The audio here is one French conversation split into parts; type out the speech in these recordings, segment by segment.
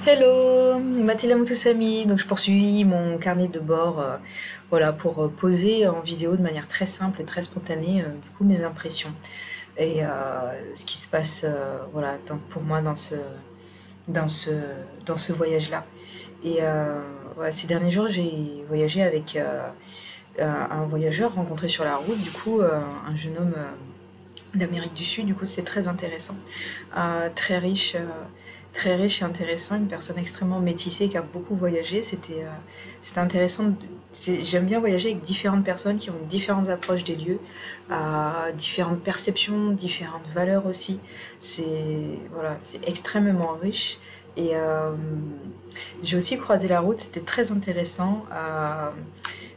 Hello, Mathilda Moutoussamy. Donc je poursuis mon carnet de bord, voilà, pour poser en vidéo de manière très simple et très spontanée, du coup mes impressions et ce qui se passe, voilà, pour moi dans ce, dans ce voyage-là. Et voilà, ces derniers jours, j'ai voyagé avec un voyageur rencontré sur la route, du coup, un jeune homme d'Amérique du Sud. Du coup, c'est très intéressant, très riche. Très riche et intéressant, une personne extrêmement métissée qui a beaucoup voyagé. C'était intéressant. J'aime bien voyager avec différentes personnes qui ont différentes approches des lieux, différentes perceptions, différentes valeurs aussi. Voilà, c'est extrêmement riche. Et j'ai aussi croisé la route, c'était très intéressant,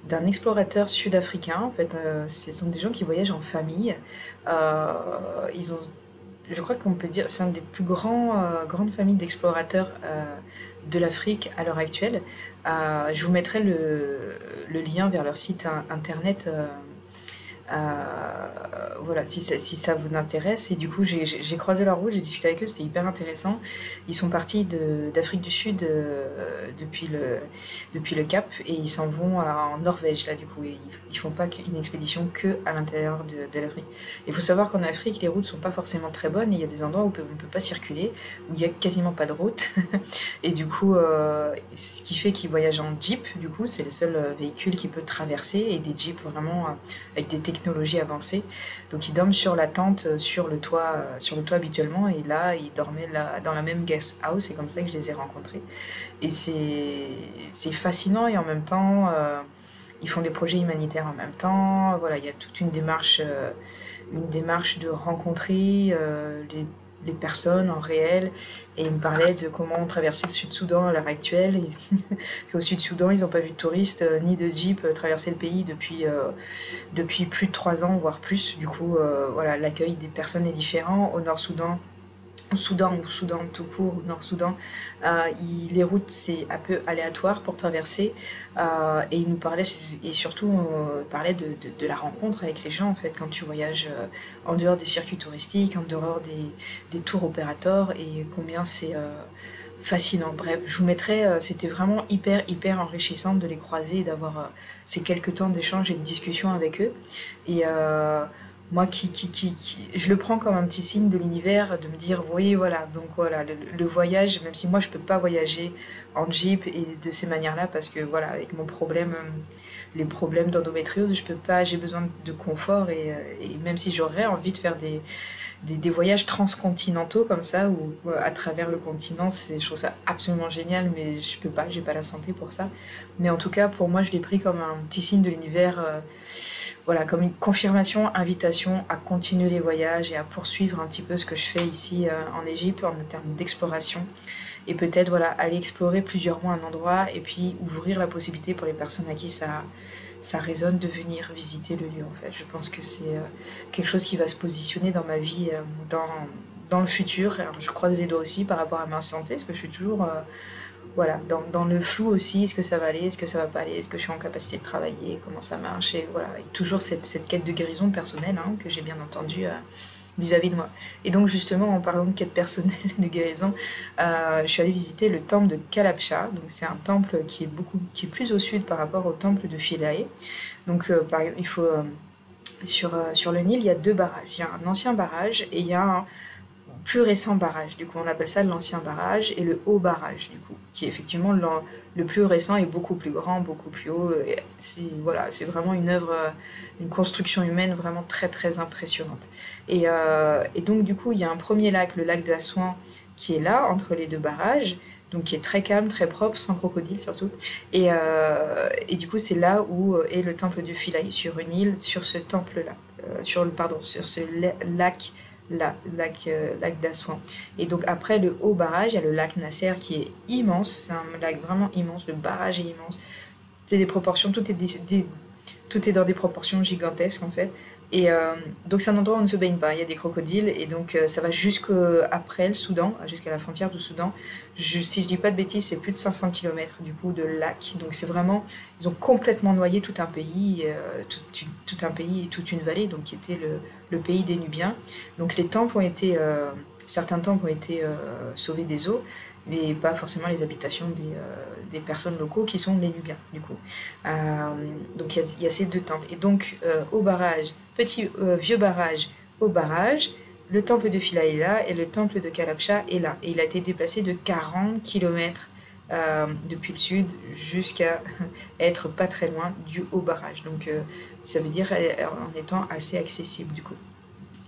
d'un explorateur sud-africain. En fait, ce sont des gens qui voyagent en famille. Euh, ils ont Je crois qu'on peut dire, c'est un des plus grandes familles d'explorateurs de l'Afrique à l'heure actuelle. Je vous mettrai le lien vers leur site internet, voilà, si ça vous intéresse. Et du coup, j'ai croisé leur route, j'ai discuté avec eux, c'était hyper intéressant. Ils sont partis d'Afrique du Sud depuis le Cap et ils s'en vont en Norvège, là, du coup. Et ils font pas une expédition que à l'intérieur de l'Afrique. Il faut savoir qu'en Afrique, les routes sont pas forcément très bonnes et il y a des endroits où on peut pas circuler, où il y a quasiment pas de route. Et du coup, ce qui fait qu'ils voyagent en Jeep, du coup, c'est le seul véhicule qui peut traverser, et des Jeeps vraiment avec des technologies avancées. Donc ils dorment sur la tente, sur le toit habituellement, et là ils dormaient là, dans la même guest house. C'est comme ça que je les ai rencontrés. Et c'est fascinant, et en même temps ils font des projets humanitaires en même temps. Voilà, il y a toute une démarche de rencontrer les personnes en réel. Et il me parlait de comment traverser le Sud-Soudan à l'heure actuelle. Parce qu'au Sud-Soudan, ils n'ont pas vu de touristes ni de jeep traverser le pays depuis plus de 3 ans, voire plus. Du coup, voilà, l'accueil des personnes est différent. Au Nord-Soudan, au Soudan ou Soudan tout court, ou Nord-Soudan, les routes c'est un peu aléatoire pour traverser. Et il nous parlait, et surtout on parlait de la rencontre avec les gens, en fait, quand tu voyages en dehors des circuits touristiques, en dehors des tours opérateurs, et combien c'est fascinant. Bref, je vous mettrai, c'était vraiment hyper enrichissant de les croiser et d'avoir ces quelques temps d'échange et de discussion avec eux. Et moi je le prends comme un petit signe de l'univers, de me dire oui, voilà, donc voilà, le voyage, même si moi je peux pas voyager en jeep et de ces manières-là, parce que voilà, avec mon problème, les problèmes d'endométriose, je peux pas, j'ai besoin de confort. Et même si j'aurais envie de faire des voyages transcontinentaux comme ça, ou à travers le continent, je trouve ça absolument génial, mais je peux pas, j'ai pas la santé pour ça. Mais en tout cas, pour moi, je l'ai pris comme un petit signe de l'univers, voilà, comme une confirmation, invitation à continuer les voyages et à poursuivre un petit peu ce que je fais ici en Égypte en termes d'exploration. Et peut-être, voilà, aller explorer plusieurs mois un endroit, et puis ouvrir la possibilité pour les personnes à qui ça résonne de venir visiter le lieu, en fait. Je pense que c'est quelque chose qui va se positionner dans ma vie, dans le futur. Alors, je croise les doigts aussi par rapport à ma santé, parce que je suis toujours voilà, dans le flou aussi. Est-ce que ça va aller, est-ce que ça va pas aller, est-ce que je suis en capacité de travailler, comment ça marche. Et voilà, et toujours cette quête de guérison personnelle, hein, que j'ai bien entendu vis-à-vis de moi. Et donc justement, en parlant de quête personnelle de guérison, je suis allée visiter le temple de Kalabcha. Donc c'est un temple qui est plus au sud par rapport au temple de Philae. Donc il faut sur le Nil, il y a deux barrages. Il y a un ancien barrage et il y a un plus récent barrage. Du coup, on appelle ça l'ancien barrage, et le haut barrage, du coup, qui est effectivement le plus récent et beaucoup plus grand, beaucoup plus haut. Voilà, c'est vraiment une œuvre, une construction humaine vraiment très impressionnante. Et donc, du coup, il y a un premier lac, le lac d'Assouan, qui est là, entre les deux barrages, donc qui est très calme, très propre, sans crocodile surtout. Et du coup, c'est là où est le temple de Philae, sur une île, sur ce temple-là, sur ce lac lac d'Assouan. Et donc après le haut barrage, il y a le lac Nasser qui est immense, c'est un lac vraiment immense, le barrage est immense. C'est des proportions, tout est dans des proportions gigantesques, en fait. Et donc c'est un endroit où on ne se baigne pas, il y a des crocodiles, et donc ça va jusqu'après le Soudan, jusqu'à la frontière du Soudan. Si je dis pas de bêtises, c'est plus de 500 km du coup de lac. Donc c'est vraiment, ils ont complètement noyé tout un pays, tout un pays et toute une vallée, donc qui était le pays des Nubiens. Donc certains temples ont été sauvés des eaux, mais pas forcément les habitations des personnes locaux qui sont les Nubiens, du coup. Donc il y a ces deux temples. Et donc, au barrage, vieux barrage, au barrage, le temple de Philae est là et le temple de Kalabcha est là. Et il a été déplacé de 40 kilomètres depuis le sud jusqu'à être pas très loin du haut barrage. Donc ça veut dire en étant assez accessible, du coup.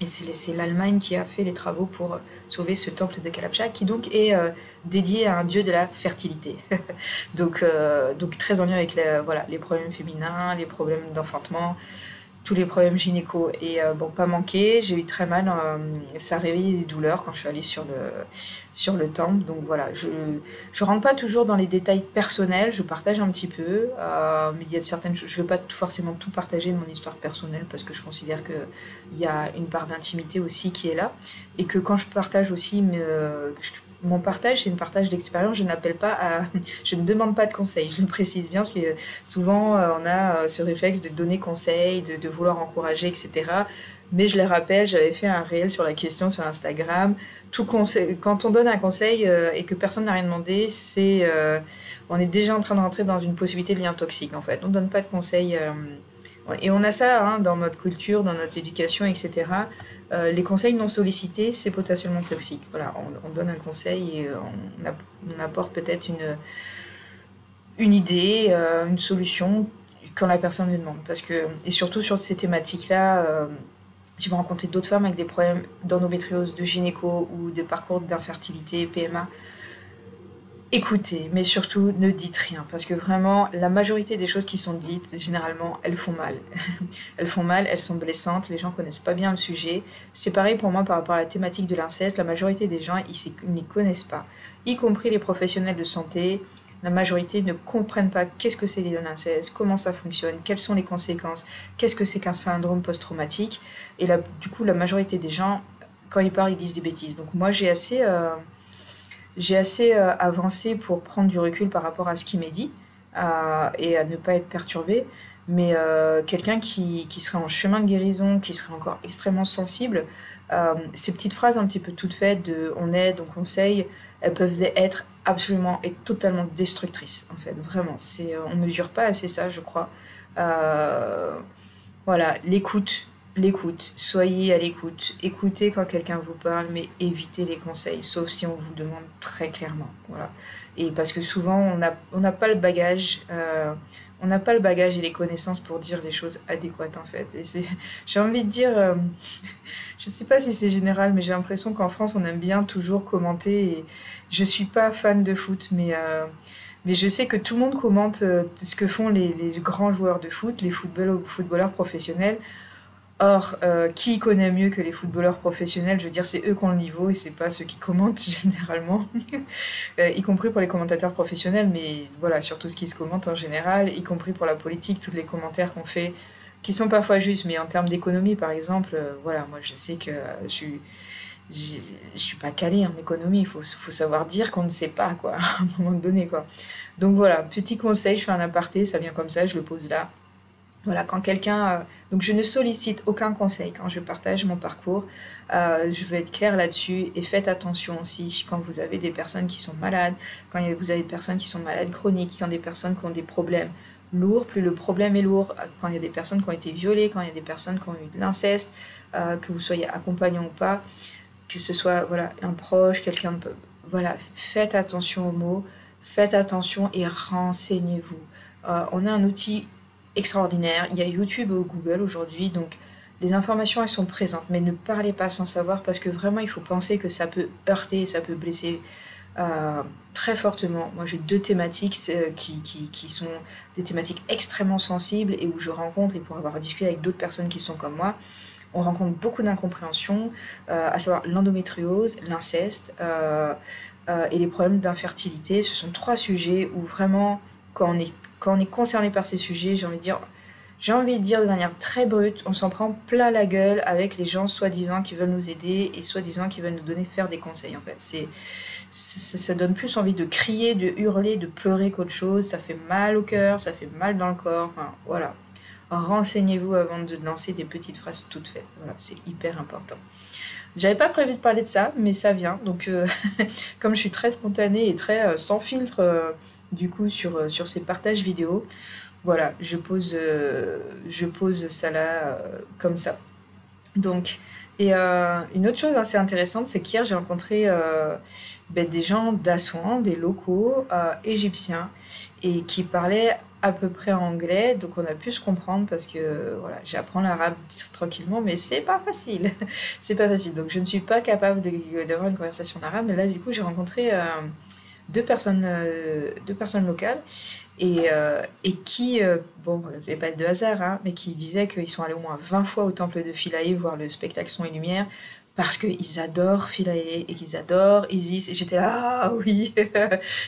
Et c'est l'Allemagne qui a fait les travaux pour sauver ce temple de Kalabcha, qui donc est dédié à un dieu de la fertilité. Donc très en lien avec voilà, les problèmes féminins, les problèmes d'enfantement, tous les problèmes gynéco. Et bon, pas manqué, j'ai eu très mal, ça réveillait des douleurs quand je suis allée sur le temple. Donc voilà, je rentre pas toujours dans les détails personnels, je partage un petit peu, mais il y a certaines choses, je veux pas forcément tout partager de mon histoire personnelle parce que je considère qu'il y a une part d'intimité aussi qui est là. Et que quand je partage aussi mon partage, c'est un partage d'expérience. Je ne demande pas de conseils. Je le précise bien parce que souvent on a ce réflexe de donner conseil, de vouloir encourager, etc. Mais je les rappelle, j'avais fait un réel sur la question sur Instagram. Quand on donne un conseil et que personne n'a rien demandé, on est déjà en train de rentrer dans une possibilité de lien toxique en fait. On ne donne pas de conseils. Et on a ça hein, dans notre culture, dans notre éducation, etc. Les conseils non sollicités, c'est potentiellement toxique. Voilà, on donne un conseil et on apporte peut-être une idée, une solution quand la personne le demande. Et surtout sur ces thématiques-là, si vous rencontrez d'autres femmes avec des problèmes d'endométriose, de gynéco ou de parcours d'infertilité, PMA, écoutez, mais surtout ne dites rien, parce que vraiment, la majorité des choses qui sont dites, généralement, elles font mal. Elles font mal, elles sont blessantes, les gens connaissent pas bien le sujet. C'est pareil pour moi par rapport à la thématique de l'inceste, la majorité des gens, ils n'y connaissent pas, y compris les professionnels de santé. La majorité ne comprennent pas qu'est-ce que c'est l'inceste, comment ça fonctionne, quelles sont les conséquences, qu'est-ce que c'est qu'un syndrome post-traumatique. Et là, du coup, la majorité des gens, quand ils parlent, ils disent des bêtises. Donc moi, j'ai assez avancé pour prendre du recul par rapport à ce qui m'est dit et à ne pas être perturbée. Mais quelqu'un qui serait en chemin de guérison, qui serait encore extrêmement sensible, ces petites phrases un petit peu toutes faites de on aide, on conseille, elles peuvent être absolument et totalement destructrices en fait. Vraiment, on mesure pas assez ça, je crois. Voilà, l'écoute, soyez à l'écoute, écoutez quand quelqu'un vous parle, mais évitez les conseils, sauf si on vous demande très clairement, voilà. Et parce que souvent, on n'a pas le bagage, on n'a pas le bagage et les connaissances pour dire les choses adéquates, en fait. J'ai envie de dire, je sais pas si c'est général, mais j'ai l'impression qu'en France, on aime bien toujours commenter, et je suis pas fan de foot, mais je sais que tout le monde commente ce que font les grands joueurs de foot, les footballeurs professionnels. Or, qui connaît mieux que les footballeurs professionnels? Je veux dire, c'est eux qui ont le niveau et c'est pas ceux qui commentent généralement, y compris pour les commentateurs professionnels, mais voilà, surtout ce qui se commente en général, y compris pour la politique, tous les commentaires qu'on fait, qui sont parfois justes, mais en termes d'économie, par exemple, voilà, moi je sais que je suis pas calée en économie, il faut savoir dire qu'on ne sait pas, quoi, à un moment donné, quoi. Donc voilà, petit conseil, je fais un aparté, ça vient comme ça, je le pose là. Voilà, quand quelqu'un... donc je ne sollicite aucun conseil quand je partage mon parcours. Je veux être claire là-dessus et faites attention aussi quand vous avez des personnes qui sont malades, quand vous avez des personnes qui sont malades chroniques, quand des personnes qui ont des problèmes lourds, plus le problème est lourd, quand il y a des personnes qui ont été violées, quand il y a des personnes qui ont eu de l'inceste, que vous soyez accompagnant ou pas, que ce soit voilà, un proche, quelqu'un de... Voilà, faites attention aux mots, faites attention et renseignez-vous. On a un outil extraordinaire. Il y a YouTube ou Google aujourd'hui, donc les informations elles sont présentes, mais ne parlez pas sans savoir parce que vraiment il faut penser que ça peut heurter et ça peut blesser très fortement. Moi j'ai deux thématiques qui sont des thématiques extrêmement sensibles et où je rencontre, et pour avoir discuté avec d'autres personnes qui sont comme moi, on rencontre beaucoup d'incompréhension, à savoir l'endométriose, l'inceste et les problèmes d'infertilité. Ce sont trois sujets où vraiment quand on est concerné par ces sujets, j'ai envie de dire de manière très brute, on s'en prend plein la gueule avec les gens soi-disant qui veulent nous aider et soi-disant qui veulent nous donner faire des conseils en fait. Ça donne plus envie de crier, de hurler, de pleurer qu'autre chose. Ça fait mal au cœur, ça fait mal dans le corps. Enfin, voilà. Renseignez-vous avant de lancer des petites phrases toutes faites. Voilà, c'est hyper important. J'avais pas prévu de parler de ça, mais ça vient. Donc, comme je suis très spontanée et très sans filtre, du coup, sur ces partages vidéo, voilà, je pose ça là comme ça. Donc, et une autre chose assez intéressante, c'est qu'hier, j'ai rencontré des gens d'Assouan, des locaux égyptiens, et qui parlaient à peu près anglais, donc on a pu se comprendre parce que voilà, j'apprends l'arabe tranquillement, mais c'est pas facile. C'est pas facile. Donc je ne suis pas capable d'avoir une conversation en arabe, mais là du coup j'ai rencontré deux personnes locales et qui, bon, je vais pas être de hasard, hein, mais qui disaient qu'ils sont allés au moins 20 fois au temple de Philae voir le spectacle Son et Lumière parce qu'ils adorent Philae et qu'ils adorent Isis. Et j'étais là, ah oui,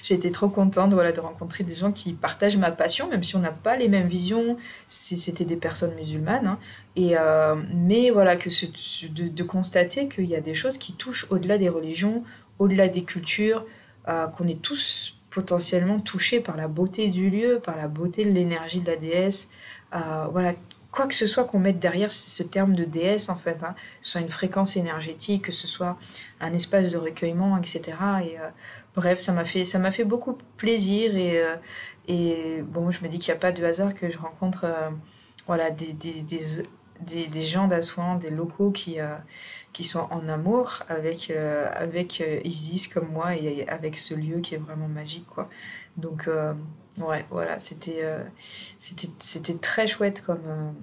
j'étais trop contente voilà, de rencontrer des gens qui partagent ma passion, même si on n'a pas les mêmes visions, si c'était des personnes musulmanes. Hein. Mais voilà, de constater qu'il y a des choses qui touchent au-delà des religions, au-delà des cultures, qu'on est tous potentiellement touchés par la beauté du lieu, par la beauté de l'énergie de la déesse. Voilà, quoi que ce soit qu'on mette derrière ce terme de déesse, en fait, hein, que ce soit une fréquence énergétique, que ce soit un espace de recueillement, etc. Et bref, ça m'a fait beaucoup plaisir et bon, je me dis qu'il n'y a pas de hasard que je rencontre voilà, des gens d'Assouan, des locaux qui sont en amour avec Isis comme moi et avec ce lieu qui est vraiment magique, quoi. Donc, ouais, voilà, c'était très chouette comme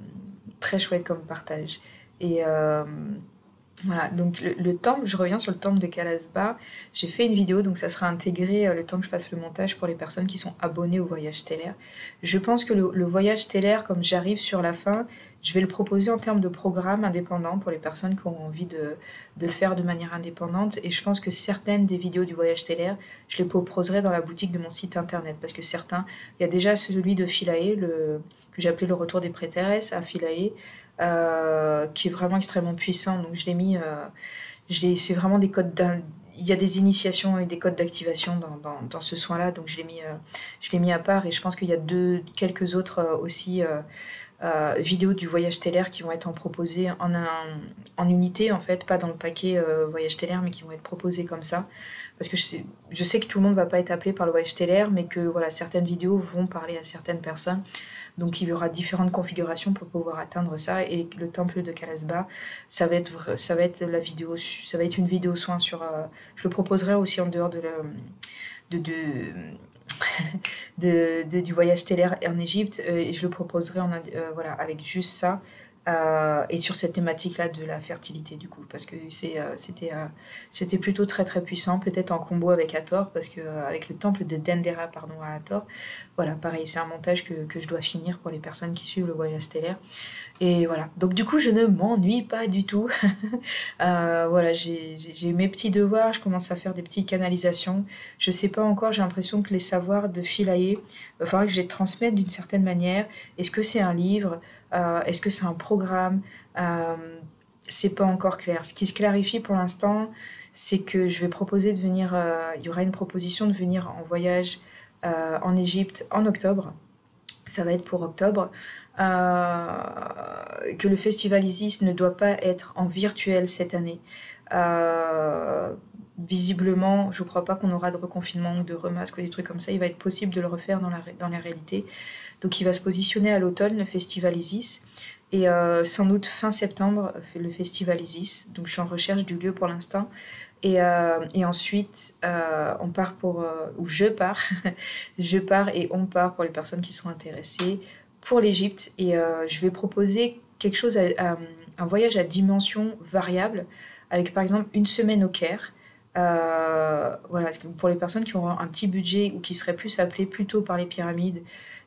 partage. Et voilà, donc le temple, je reviens sur le temple de Calasba. J'ai fait une vidéo, donc ça sera intégré le temps que je fasse le montage pour les personnes qui sont abonnées au voyage stellaire. Je pense que le voyage stellaire, comme j'arrive sur la fin, je vais le proposer en termes de programme indépendant pour les personnes qui ont envie de le faire de manière indépendante. Et je pense que certaines des vidéos du voyage stellaire, je les proposerai dans la boutique de mon site internet. Parce que certains, il y a déjà celui de Philae, que j'ai appelé le retour des prêtresses à Philae, qui est vraiment extrêmement puissant. Donc je l'ai mis, c'est vraiment des codes il y a des initiations et des codes d'activation dans ce soin-là, donc je l'ai mis à part et je pense qu'il y a quelques autres aussi vidéos du voyage stellaire qui vont être proposées en unité en fait, pas dans le paquet voyage stellaire, mais qui vont être proposées comme ça. Parce que je sais que tout le monde va pas être appelé par le voyage stellaire, mais que voilà, certaines vidéos vont parler à certaines personnes. Donc il y aura différentes configurations pour pouvoir atteindre ça. Et le temple de Calasba, ça va être la vidéo, ça va être une vidéo soin sur. Je le proposerai aussi en dehors du voyage stellaire en Égypte et je le proposerai voilà, avec juste ça et sur cette thématique-là de la fertilité du coup parce que c'était plutôt très très puissant, peut-être en combo avec Hathor parce que avec le temple de Dendera pardon à Hathor, voilà pareil c'est un montage que je dois finir pour les personnes qui suivent le voyage stellaire. Et voilà, donc du coup je ne m'ennuie pas du tout. Voilà, j'ai mes petits devoirs, je commence à faire des petites canalisations. Je sais pas encore, j'ai l'impression que les savoirs de Philae, va falloir que je les transmette d'une certaine manière. Est-ce que c'est un livre? Est-ce que c'est un programme? C'est pas encore clair. Ce qui se clarifie pour l'instant, c'est que je vais proposer de venir, il y aura une proposition de venir en voyage en Égypte en octobre. Ça va être pour octobre. Que le festival Isis ne doit pas être en virtuel cette année. Visiblement, je ne crois pas qu'on aura de reconfinement ou de remasque ou des trucs comme ça. Il va être possible de le refaire dans la réalité. Donc il va se positionner à l'automne, le festival Isis. Et sans doute fin septembre, le festival Isis. Donc je suis en recherche du lieu pour l'instant. Et ensuite, on part ou je pars, je pars et on part pour les personnes qui sont intéressées pour l'Égypte. Et je vais proposer quelque chose, un voyage à dimension variable, avec par exemple une semaine au Caire. Voilà, pour les personnes qui ont un petit budget ou qui seraient plus appelées plutôt par les pyramides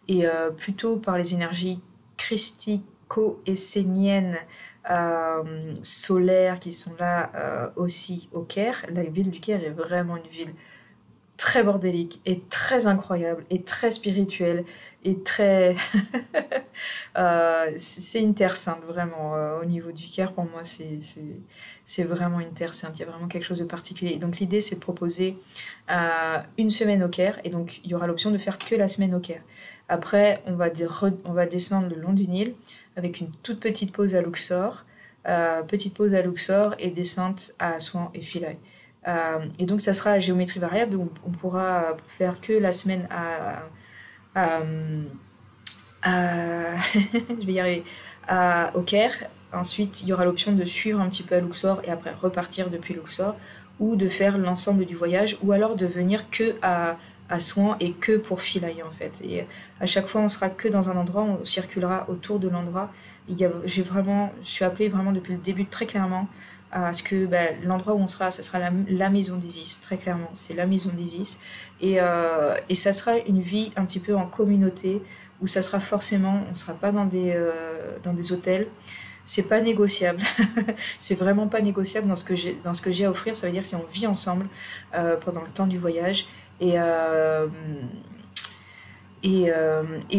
et plutôt par les énergies christico-esséniennes, solaires qui sont là aussi au Caire. La ville du Caire est vraiment une ville très bordélique et très incroyable et très spirituelle et très... c'est une terre sainte vraiment au niveau du Caire. Pour moi c'est vraiment une terre sainte, il y a vraiment quelque chose de particulier. Et donc l'idée c'est de proposer une semaine au Caire et donc il y aura l'option de faire que la semaine au Caire. Après on va descendre le long du Nil avec une toute petite pause à Luxor petite pause à Luxor et descente à Assouan et Philae. Et donc ça sera à géométrie variable, on pourra faire que la semaine à je vais y arriver, au Caire. Ensuite, il y aura l'option de suivre un petit peu à Luxor et après repartir depuis Luxor, ou de faire l'ensemble du voyage, ou alors de venir que à Assouan et que pour Philae en fait. Et à chaque fois, on sera que dans un endroit, on circulera autour de l'endroit. Je suis appelée vraiment depuis le début très clairement à ce que l'endroit où on sera, ça sera la maison d'Isis, très clairement. C'est la maison d'Isis. Et ça sera une vie un petit peu en communauté, où ça sera forcément, on ne sera pas dans des hôtels. C'est pas négociable. C'est vraiment pas négociable dans ce que j'ai à offrir. Ça veut dire que si on vit ensemble pendant le temps du voyage et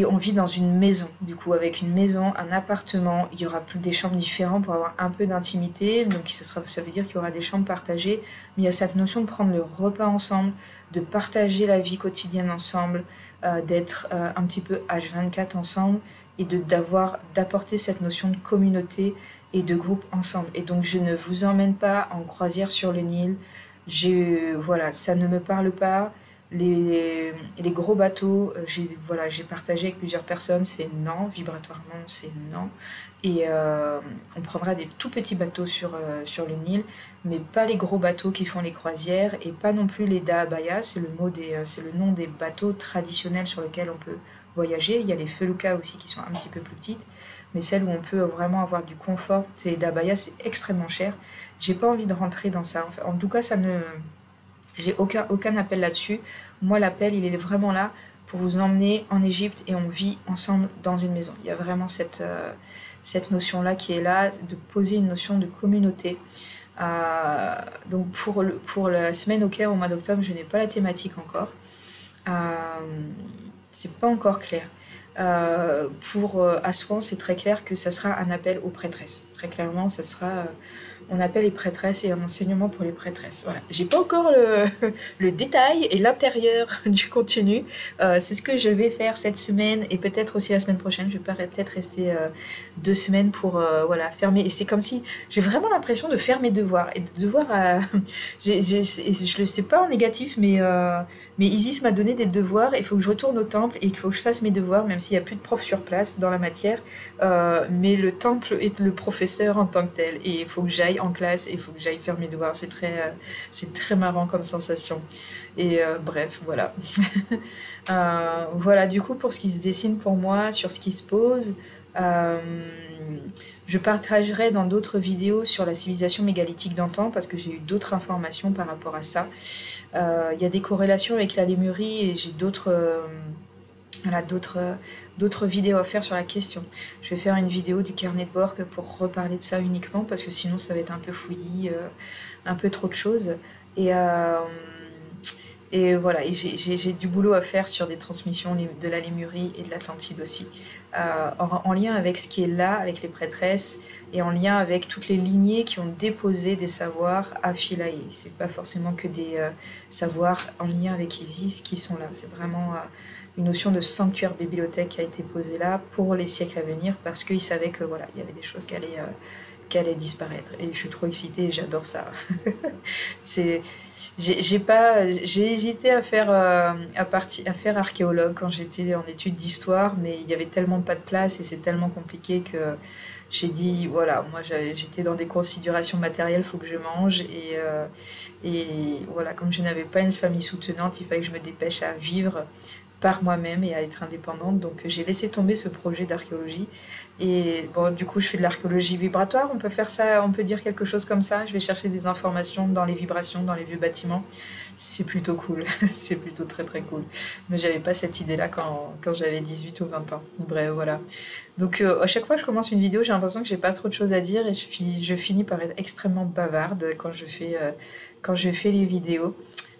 on vit dans une maison, du coup, avec une maison, un appartement. Il y aura des chambres différentes pour avoir un peu d'intimité. Donc ça veut dire qu'il y aura des chambres partagées. Mais il y a cette notion de prendre le repas ensemble, de partager la vie quotidienne ensemble, d'être un petit peu H24 ensemble et d'apporter cette notion de communauté et de groupe ensemble. Et donc je ne vous emmène pas en croisière sur le Nil. Voilà, ça ne me parle pas. Les gros bateaux, j'ai partagé avec plusieurs personnes, c'est non, vibratoirement c'est non. Et on prendra des tout petits bateaux sur le Nil, mais pas les gros bateaux qui font les croisières, et pas non plus les Dahabaya, c'est le nom des bateaux traditionnels sur lesquels on peut voyager. Il y a les Felucca aussi qui sont un petit peu plus petites, mais celles où on peut vraiment avoir du confort, c'est les Dahabaya, c'est extrêmement cher. J'ai pas envie de rentrer dans ça. En tout cas, j'ai aucun appel là-dessus. Moi, l'appel, il est vraiment là pour vous emmener en Égypte et on vit ensemble dans une maison. Il y a vraiment cette notion-là qui est là, de poser une notion de communauté. Donc pour la semaine au Caire au mois d'octobre, je n'ai pas la thématique encore. C'est pas encore clair. Pour Assouan, c'est très clair que ça sera un appel aux prêtresses. Très clairement, ça sera... on appelle les prêtresses et un enseignement pour les prêtresses. Voilà. J'ai pas encore le détail et l'intérieur du contenu. C'est ce que je vais faire cette semaine et peut-être aussi la semaine prochaine. Je vais peut-être rester 2 semaines pour fermer. Et c'est comme si j'ai vraiment l'impression de faire mes devoirs et de devoir. Je le sais pas en négatif, mais Isis m'a donné des devoirs. Il faut que je retourne au temple et qu'il faut que je fasse mes devoirs, même s'il n'y a plus de prof sur place dans la matière. Mais le temple est le professeur en tant que tel et il faut que j'aille en classe et il faut que j'aille faire mes devoirs. C'est très marrant comme sensation. Et bref, voilà. Voilà, du coup, pour ce qui se dessine pour moi, sur ce qui se pose, je partagerai dans d'autres vidéos sur la civilisation mégalithique d'antan parce que j'ai eu d'autres informations par rapport à ça. Il y a des corrélations avec la Lémurie et j'ai d'autres vidéos à faire sur la question. Je vais faire une vidéo du carnet de bord pour reparler de ça uniquement parce que sinon ça va être un peu fouillis, un peu trop de choses. Et voilà, et j'ai du boulot à faire sur des transmissions de la Lémurie et de l'Atlantide aussi, en lien avec ce qui est là, avec les prêtresses, et en lien avec toutes les lignées qui ont déposé des savoirs à Philae. C'est pas forcément que des savoirs en lien avec Isis qui sont là, c'est vraiment une notion de sanctuaire bibliothèque qui a été posée là pour les siècles à venir, parce qu'ils savaient que voilà, il y avait des choses qui allaient disparaître. Et je suis trop excitée et j'adore ça. J'ai hésité à faire archéologue quand j'étais en études d'histoire, mais il y avait tellement pas de place et c'est tellement compliqué que j'ai dit voilà, moi j'étais dans des considérations matérielles, faut que je mange et voilà, comme je n'avais pas une famille soutenante, il fallait que je me dépêche à vivre par moi-même et à être indépendante. Donc j'ai laissé tomber ce projet d'archéologie. Et bon, du coup, je fais de l'archéologie vibratoire. On peut faire ça, on peut dire quelque chose comme ça. Je vais chercher des informations dans les vibrations, dans les vieux bâtiments. C'est plutôt cool. C'est plutôt très très cool. Mais j'avais pas cette idée-là quand j'avais 18 ou 20 ans. Bref, voilà. Donc à chaque fois que je commence une vidéo, j'ai l'impression que j'ai pas trop de choses à dire et je finis par être extrêmement bavarde quand je fais les vidéos.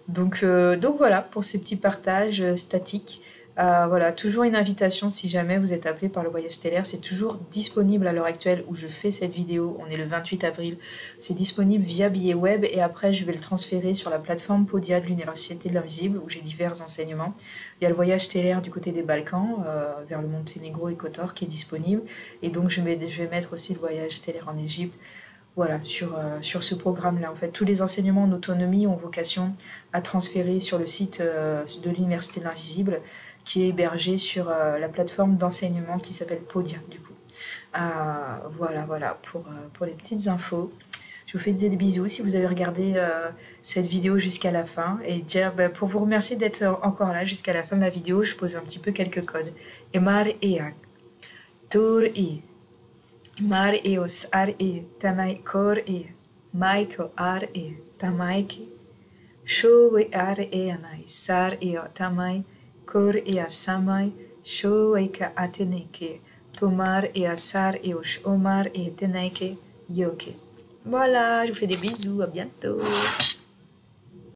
Donc voilà, pour ces petits partages statiques. Voilà, toujours une invitation si jamais vous êtes appelé par le voyage stellaire. C'est toujours disponible à l'heure actuelle où je fais cette vidéo. On est le 28 avril. C'est disponible via billet web et après je vais le transférer sur la plateforme Podia de l'Université de l'Invisible où j'ai divers enseignements. Il y a le voyage stellaire du côté des Balkans, vers le Monténégro et Kotor qui est disponible. Et donc je vais mettre aussi le voyage stellaire en Égypte voilà, sur ce programme-là. En fait, tous les enseignements en autonomie ont vocation à transférer sur le site de l'Université de l'Invisible, qui est hébergé sur la plateforme d'enseignement qui s'appelle Podia, du coup. Voilà pour les petites infos. Je vous fais des bisous si vous avez regardé cette vidéo jusqu'à la fin. Et dire, pour vous remercier d'être encore là jusqu'à la fin de la vidéo, je pose un petit peu quelques codes. Emar Eak, Tour I, Mar Eos Ar E, Tanai Kor E, Maiko Ar E, Tamaiki, Showe Ar E Anai, Sar Eo Tamai, Kor E Samai, Showeika Ateneke, Tomar E Asar Eosh Omar E Teneke, Yoke. Voilà, je vous fais des bisous, à bientôt.